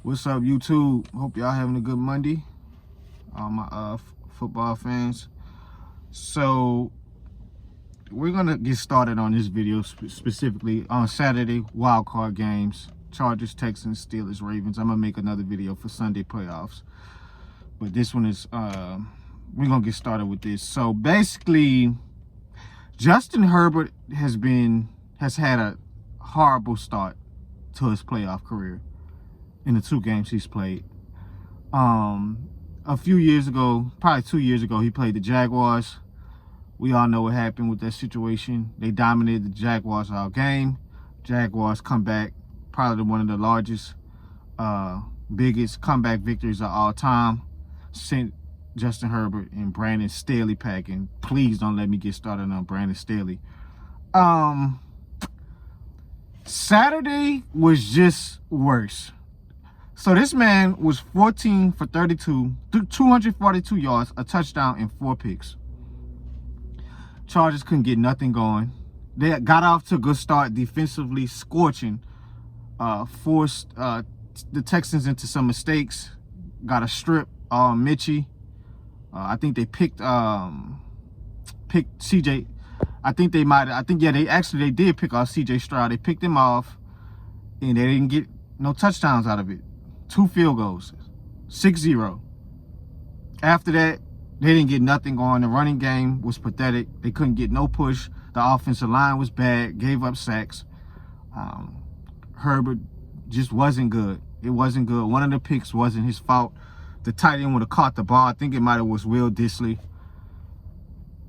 What's up, YouTube? Hope y'all having a good Monday. All my football fans. So we're gonna get started on this video specifically on Saturday wild card games: Chargers, Texans, Steelers, Ravens. I'm gonna make another video for Sunday playoffs, but this one is we're gonna get started with this. So basically, Justin Herbert has had a horrible start to his playoff career in the 2 games he's played. A few years ago, probably 2 years ago, he played the Jaguars. We all know what happened with that situation. They dominated the Jaguars all game. Jaguars come back, probably one of the largest, biggest comeback victories of all time. Sent Justin Herbert and Brandon Staley packing. Please don't let me get started on Brandon Staley. Saturday was just worse. So this man was 14 for 32, 242 yards, a touchdown, and 4 picks. Chargers couldn't get nothing going. They got off to a good start defensively, scorching, forced the Texans into some mistakes, got a strip, Mitchie. I think they picked CJ. They did pick off CJ Stroud. They picked him off, and they didn't get no touchdowns out of it. 2 field goals, 6-0. After that, they didn't get nothing going. The running game was pathetic. They couldn't get no push. The offensive line was bad, gave up sacks. Herbert just wasn't good. It wasn't good. One of the picks wasn't his fault. The tight end would have caught the ball. I think it might have was Will Dissly.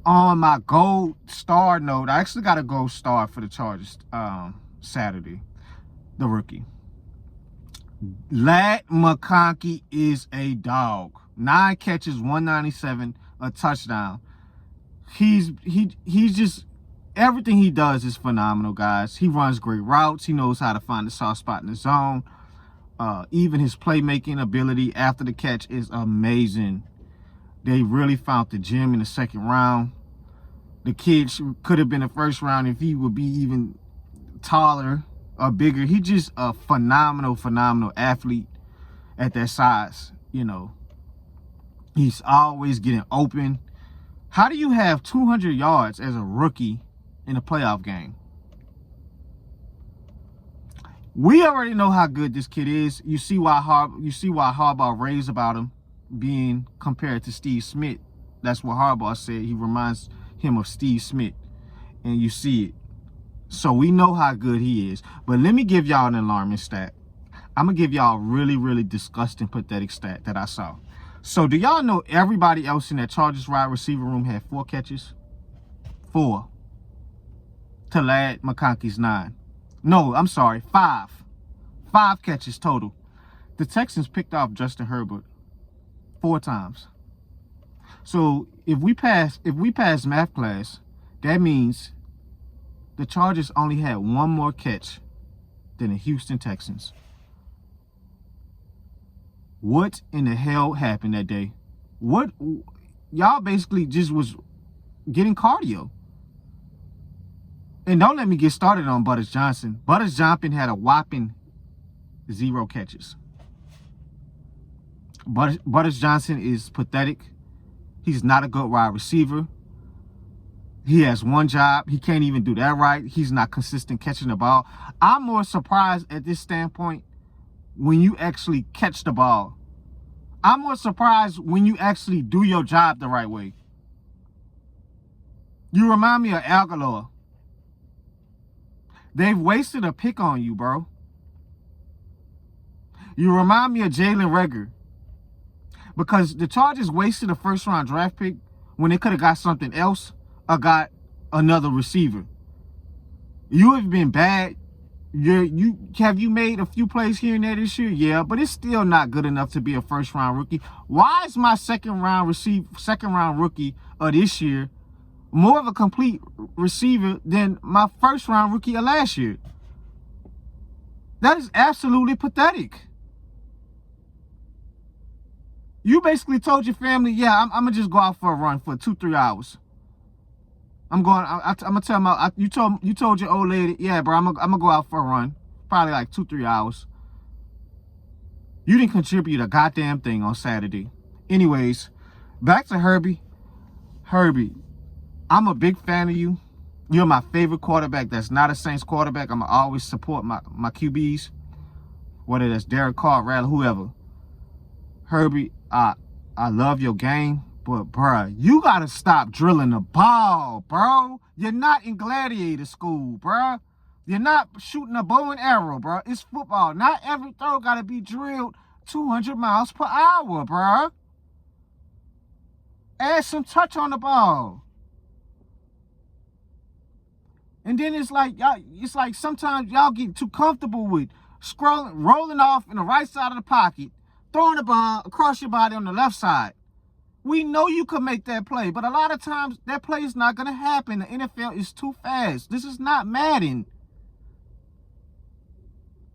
On my gold star note, I actually got a gold star for the Chargers Saturday, the rookie. Lad McConkey is a dog. 9 catches, 197, a touchdown. He's just, everything he does is phenomenal, guys. He runs great routes. He knows how to find the soft spot in the zone. Even his playmaking ability after the catch is amazing. They really found the gem in the 2nd round. The kid could have been a 1st round if he would be even taller or bigger. He's just a phenomenal athlete at that size. You know, he's always getting open. How do you have 200 yards as a rookie in a playoff game? We already know how good this kid is. You see why Harbaugh raves about him being compared to Steve Smith. That's what Harbaugh said. He reminds him of Steve Smith, and you see it. So we know how good he is. But let me give y'all an alarming stat. I'm going to give y'all a really disgusting, pathetic stat that I saw. So do y'all know everybody else in that Chargers wide receiver room had 4 catches? 4. To Lad McConkey's 9. No, I'm sorry, 5. 5 catches total. The Texans picked off Justin Herbert 4 times. So if we pass math class, that means the Chargers only had 1 more catch than the Houston Texans. What in the hell happened that day? What, y'all basically just was getting cardio. And don't let me get started on Butters Johnson. Butters Johnson had a whopping 0 catches. Butters Johnson is pathetic. He's not a good wide receiver. He has one job. He can't even do that right. He's not consistent catching the ball. I'm more surprised at this standpoint when you actually catch the ball. I'm more surprised when you actually do your job the right way. You remind me of Aguilar. They've wasted a pick on you, bro. You remind me of Jalen Reagor. Because the Chargers wasted a 1st round draft pick when they could have got something else or got another receiver. You have been bad. Have you made a few plays here and there this year? Yeah, but it's still not good enough to be a 1st round rookie. Why is my 2nd round rookie of this year more of a complete receiver than my 1st round rookie of last year? That is absolutely pathetic. You basically told your family, yeah, I'm going to just go out for a run for 2-3 hours. I'm gonna tell my, you told your old lady, yeah, bro, I'm gonna go out for a run, probably like 2-3 hours. You didn't contribute a goddamn thing on Saturday. Anyways, back to Herbie. Herbie, I'm a big fan of you. You're my favorite quarterback that's not a Saints quarterback. I'm going to always support my QBs, whether that's Derek Carr, Rattler, whoever. Herbie, I love your game, but, bruh, you got to stop drilling the ball, bro. You're not in gladiator school, bruh. You're not shooting a bow and arrow, bro. It's football. Not every throw got to be drilled 200 miles per hour, bro. Add some touch on the ball. And then it's like sometimes y'all get too comfortable with rolling off in the right side of the pocket, throwing the ball across your body on the left side. We know you could make that play, but a lot of times that play is not going to happen. The NFL is too fast. This is not Madden.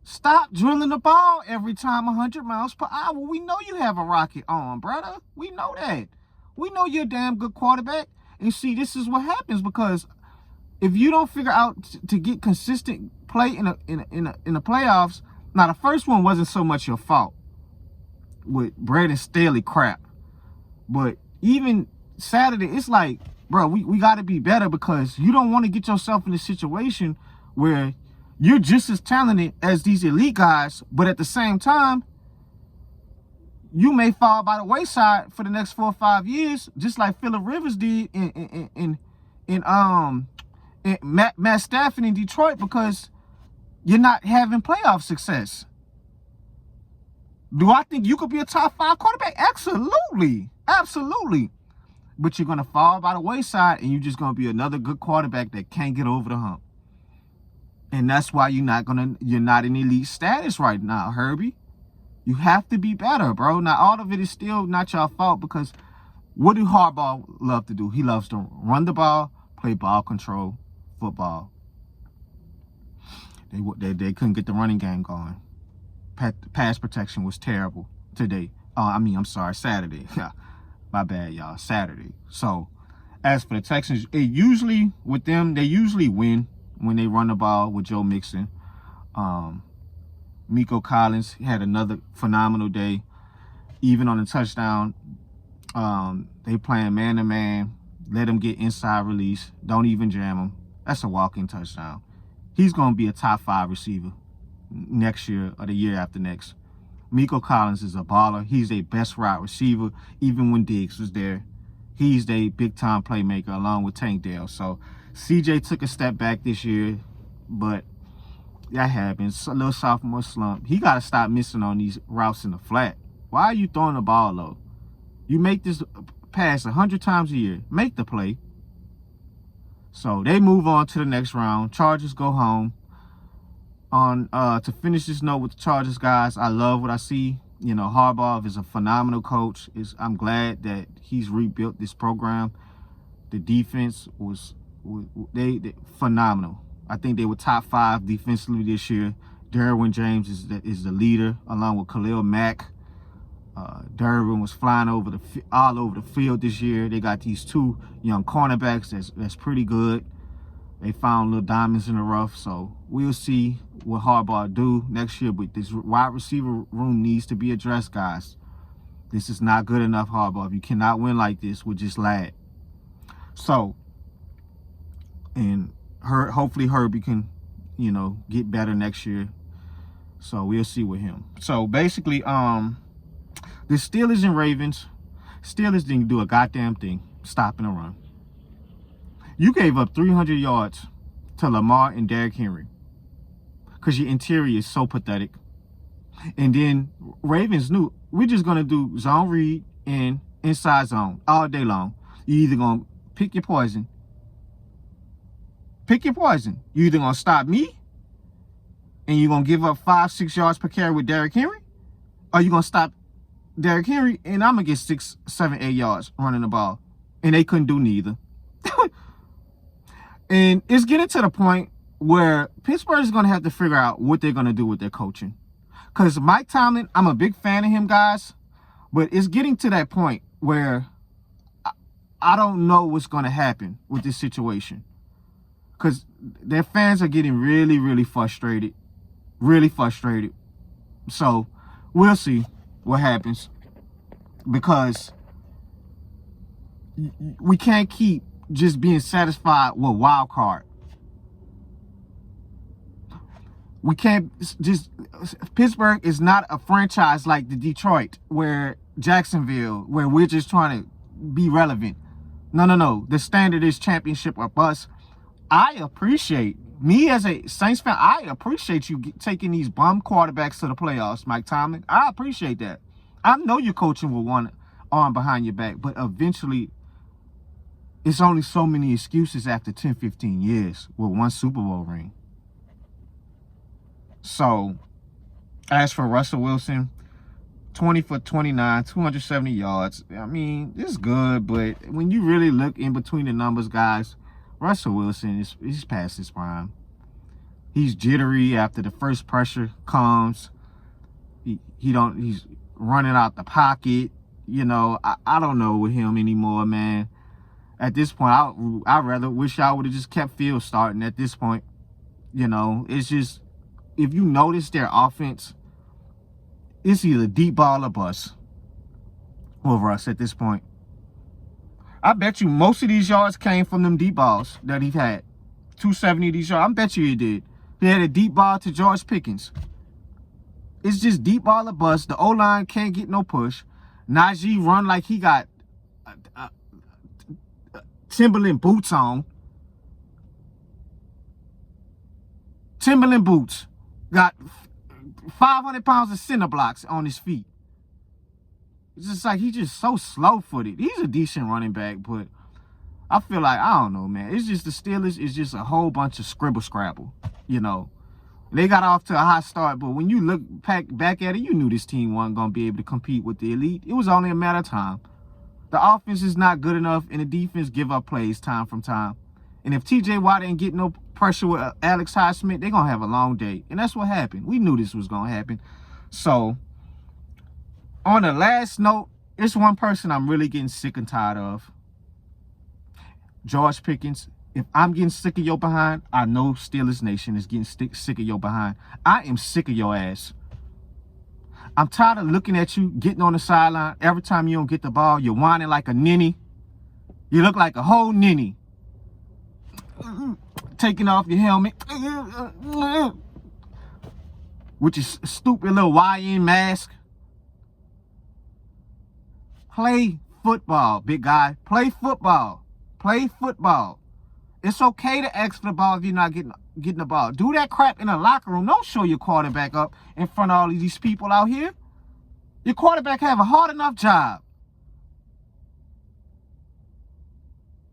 Stop drilling the ball every time 100 miles per hour. We know you have a rocket arm, brother. We know that. We know you're a damn good quarterback. And see, this is what happens because if you don't figure out to get consistent play in the playoffs, now the first one wasn't so much your fault with Brandon Staley crap, but even Saturday, it's like, bro, we got to be better because you don't want to get yourself in a situation where you're just as talented as these elite guys, but at the same time, you may fall by the wayside for the next 4 or 5 years, just like Phillip Rivers did in Matt Stafford in Detroit because you're not having playoff success. Do I think you could be a top 5 quarterback? Absolutely. Absolutely. But you're going to fall by the wayside and you're just going to be another good quarterback that can't get over the hump. And that's why you're not in elite status right now, Herbie. You have to be better, bro. Now, all of it is still not your fault because what do Harbaugh love to do? He loves to run the ball, play ball control, football. They couldn't get the running game going. Pass protection was terrible today. Saturday. My bad, y'all. Saturday. So, as for the Texans, they usually win when they run the ball with Joe Mixon. Miko Collins had another phenomenal day. Even on the touchdown, they playing man-to-man. Let him get inside release. Don't even jam him. That's a walk-in touchdown. He's going to be a top 5 receiver next year or the year after next. Miko Collins is a baller. He's a best route receiver, even when Diggs was there. He's the big-time playmaker along with Tank Dell. So, CJ took a step back this year, but that happens. A little sophomore slump. He got to stop missing on these routes in the flat. Why are you throwing the ball low? You make this pass 100 times a year. Make the play. So they move on to the next round. Chargers go home. To finish this note with the Chargers, guys, I love what I see. You know, Harbaugh is a phenomenal coach. I'm glad that he's rebuilt this program. The defense was they phenomenal. I think they were top 5 defensively this year. Derwin James is the leader, along with Khalil Mack. Derwin was flying all over the field this year. They got these 2 young cornerbacks that's pretty good. They found little diamonds in the rough, so we'll see what Harbaugh do next year. But this wide receiver room needs to be addressed, guys. This is not good enough, Harbaugh. You cannot win like this with just lad. So, and hopefully Herbie can, get better next year. So we'll see with him. So basically, the Steelers and Ravens. Steelers didn't do a goddamn thing stopping the run. You gave up 300 yards to Lamar and Derrick Henry because your interior is so pathetic. And then Ravens knew we're just going to do zone read and inside zone all day long. You're either going to pick your poison. Pick your poison. You're either going to stop me and you're going to give up 5-6 yards per carry with Derrick Henry, or you're going to stop Derrick Henry and I'm going to get 6, 7, 8 yards running the ball. And they couldn't do neither. And it's getting to the point where Pittsburgh is going to have to figure out what they're going to do with their coaching. Because Mike Tomlin, I'm a big fan of him, guys. But it's getting to that point where I don't know what's going to happen with this situation. Because their fans are getting really, really frustrated. Really frustrated. So we'll see what happens, because we can't keep just being satisfied with wild card. We can't just, Pittsburgh is not a franchise like the Detroit, where Jacksonville, where we're just trying to be relevant. No. The standard is championship or bust. I appreciate, me as a Saints fan, I appreciate you taking these bum quarterbacks to the playoffs, Mike Tomlin. I appreciate that. I know you're coaching with one arm behind your back, but eventually it's only so many excuses after 10, 15 years with one Super Bowl ring. So, as for Russell Wilson, 20 for 29, 270 yards. I mean, it's good, but when you really look in between the numbers, guys, Russell Wilson he's past his prime. He's jittery after the first pressure comes. He's running out the pocket. You know, I don't know with him anymore, man. At this point, I rather wish I would have just kept Fields starting at this point. You know, it's just, if you notice their offense, it's either deep ball or bust over us at this point. I bet you most of these yards came from them deep balls that he had. 270 of these yards. I bet you he did. He had a deep ball to George Pickens. It's just deep ball or bust. The O-line can't get no push. Najee run like he got Timberland boots on. Timberland boots. Got 500 pounds of center blocks on his feet. It's just like he's just so slow-footed. He's a decent running back, but I feel like, I don't know, man. It's just the Steelers is just a whole bunch of scribble-scrabble, you know. They got off to a hot start, but when you look back at it, you knew this team wasn't going to be able to compete with the elite. It was only a matter of time. The offense is not good enough, and the defense give up plays time from time. And if T.J. Watt ain't getting no pressure with Alex Highsmith, they're going to have a long day. And that's what happened. We knew this was going to happen. So, on the last note, it's one person I'm really getting sick and tired of. George Pickens. If I'm getting sick of your behind, I know Steelers Nation is getting sick of your behind. I am sick of your ass. I'm tired of looking at you getting on the sideline. Every time you don't get the ball, you're whining like a ninny. You look like a whole ninny. Taking off your helmet. With your stupid little YN mask. Play football, big guy. Play football. Play football. It's okay to ask for the ball if you're not getting the ball. Do that crap in the locker room. Don't show your quarterback up in front of all of these people out here. Your quarterback have a hard enough job.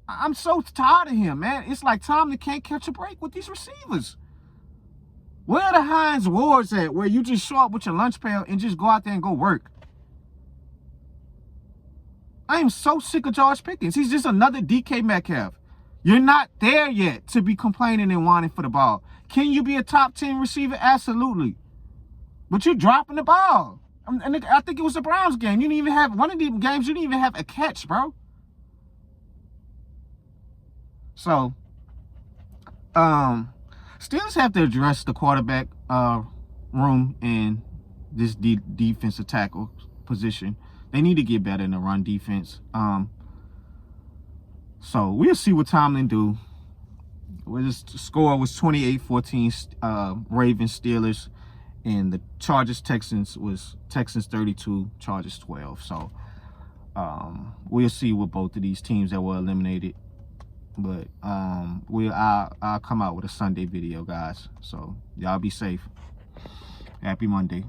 I'm so tired of him, man. It's like Tomlin can't catch a break with these receivers. Where are the Hines Wards at, where you just show up with your lunch pail and just go out there and go work? I am so sick of George Pickens. He's just another DK Metcalf. You're not there yet to be complaining and whining for the ball. Can you be a top 10 receiver? Absolutely. But you're dropping the ball. And I think it was the Browns game. You didn't even have, one of these games, you didn't even have a catch, bro. So, Steelers have to address the quarterback room and this defensive tackle position. They need to get better in the run defense. So we'll see what Tomlin do. The score was 28-14 Ravens Steelers, and the Chargers Texans was Texans 32, Chargers 12. So we'll see with both of these teams that were eliminated. But I'll come out with a Sunday video, guys. So y'all be safe. Happy Monday.